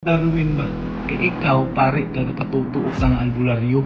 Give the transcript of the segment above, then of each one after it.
Darwin ba? Kay ikaw, pare, kagapatutuok ng albularyo.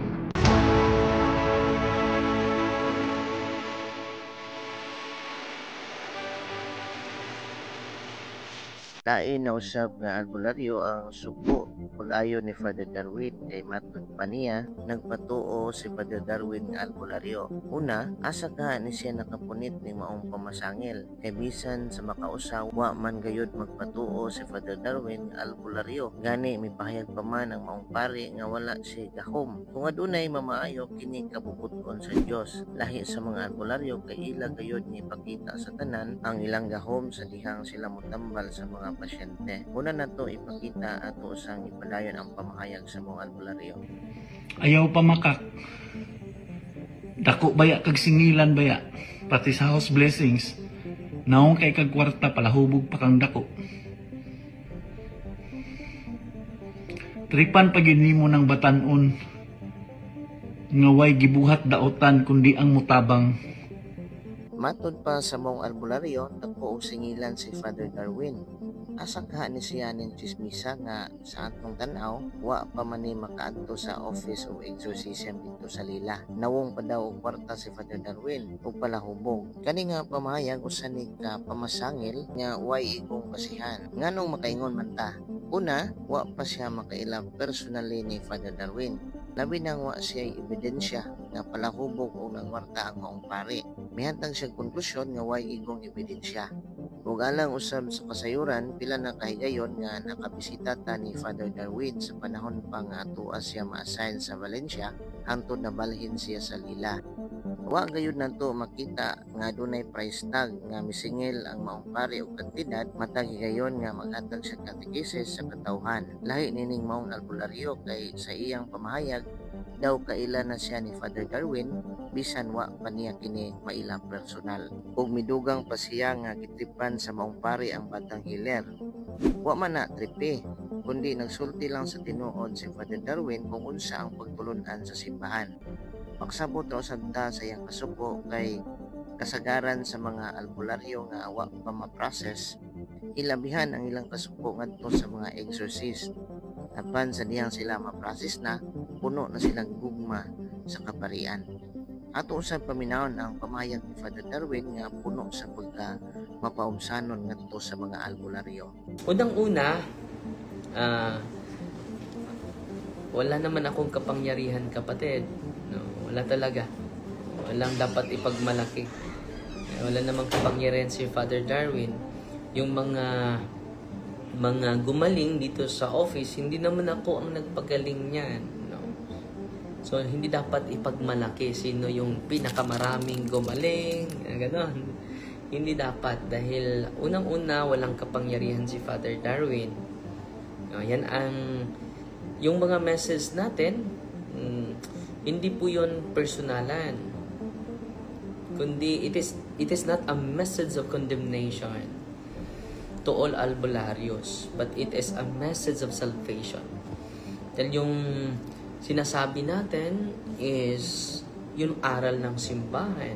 Lain na usab nga albularyo ang sugo pag-ayo ni Father Darwin kay matud pa niya nagpatuo si Father Darwin nga albularyo. Una, asa ka ni siya nakapunit ni maong pamasangil kay bisan sa makausa wa man gayud magpatuo si Father Darwin nga albularyo. Gani mipahayag pa man ang maong pari nga wala si gahom. Kung adunay mamaayo kini kabubuton sa Dios. Lahi sa mga albularyo kay ila gayud ni ipakita sa tanan ang ilang gahom sa dihang sila motambal sa mga pasyente. Una na to ipakita ato sang ipadayon ang pamahayag sa mga albularyo. Ayaw pa makak. Dako baya kag singilan baya. Pati sa house blessings. Naong kay kag kwarta palahubog pa kang dako. Tripan pag mo ng batanon. Nga way gibuhat daotan kundi ang mutabang. Matod pa sa mong albularyo, nagpo singilan si Father Darwin. Asa ka ni siya ning chismisa nga sa atong tanaw, wa pa man ni makaadto sa Office of Exorcism dito sa Lila. Nawong pa daw og kwarta si Father Darwin ug palahubog. Kani nga pamahayag usa ni ka pamasangil nga way igong basihan. Nganong makaingon man ta? Una, wa pa siya makailang personally ni Father Darwin. Labi nang wa siya ebidensya nga palahubog o nangwarta ang maong pari. Mihantang siya konklusyon nga way igong ebidensya. Ug alang usab sa kasayuran, pila na kahigayon nga nakabisita ta ni Father Darwin sa panahon pa nga tuwa siya ma-assign sa Valencia hangtod na balhin siya sa Lila. Wa gayud nanto makita nga dunay price tag nga misingil ang maong pari og kantidad matag higayon nga maghatag siya katekesis sa katawhan. Lahi nining maong albularyo kay sa iyang pamahayag daw kaila na siya ni Father Darwin bisan wa pa niya kini maila personal. Ug midugang pa siya nga gitripan sa maong pari ang batang hiler. Wa man na tripe, kundi nagsulti lang sa tinuod si Father Darwin kung unsa ang pagtulunan sa simbahan. Pagsabot raw sagda sa iyang kasuko kay kasagaran sa mga albularyo nga wa pa ma-process, ilabihan ang ilang kasuko ngadto sa mga exorcist. Apan sa diyang sila ma-process na, puno na silang gugma sa kaparian. Ato usab paminawon ang pamahayag ni Father Darwin nga puno sa pagka mapaumsanon ngadto sa mga albularyo. Unang-una, wala naman akong kapangyarihan, kapatid. No, wala talaga. Walang dapat ipagmalaki. Wala namang kapangyarihan si Father Darwin. Yung mga gumaling dito sa office, hindi naman ako ang nagpagaling niyan. No? So, hindi dapat ipagmalaki sino yung pinakamaraming gumaling. Ganon. Hindi dapat dahil unang-una walang kapangyarihan si Father Darwin. No, yan ang yung mga message natin, hindi po yun personalan. Kundi it is not a message of condemnation to all albularios, but it is a message of salvation. Dahil yung sinasabi natin is yung aral ng simbahan.